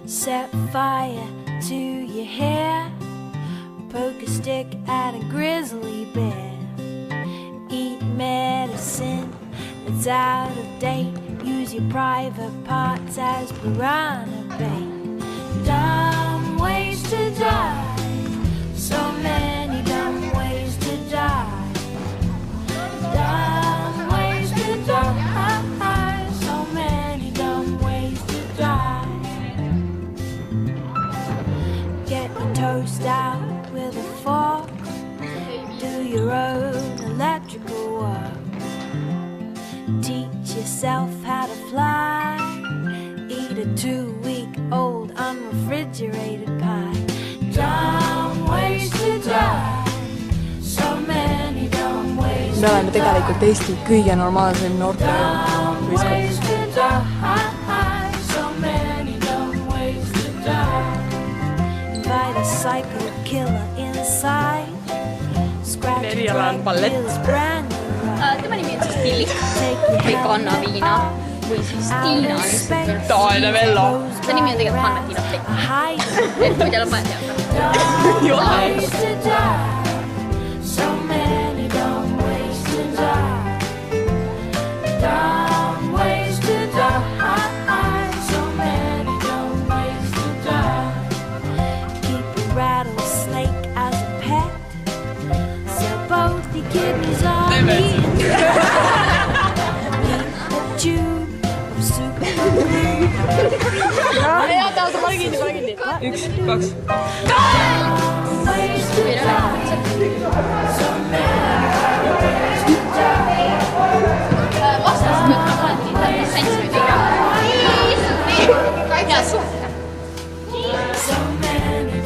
Set fire to your hair, poke a stick at a grizzly bear. Eat medicine that's out of date, use your private parts as piranha bait. Dumb ways to die, so many dumb ways to die. Dumb ways to die, so many dumb ways to die. Get your toast out with a fork, do your own electrical work. Teach yourself how to fly, eat a 2-week-old unrefrigerated pie. Dumb ways to die, so many dumb ways to die. Me oleme tegelikult Eesti kõige normaalsem noorte Ways to die, so many dumb ways to die. Invite a psycho killer inside. Scratch a drug dealer's brand new ride. Tema nimi on siis Tillik või Kannaviina või siis Tiina on lihtsalt. Taane Vello. Ta nimi on tegelikult Hanna-Tiina Tillik. Et kui teil on vaja teada. Ways to die, so many dumb ways to die. Dumb ways to die, so many dumb ways to die. Keep a rattlesnake as a pet, sell both your kidneys on me. Eat a tube of super glue. Üks, kaks. Dumb ways to die, so many dumb ways to die. Vastas võtta Hanna-Tiina Sensoriga. Ja suhte. So many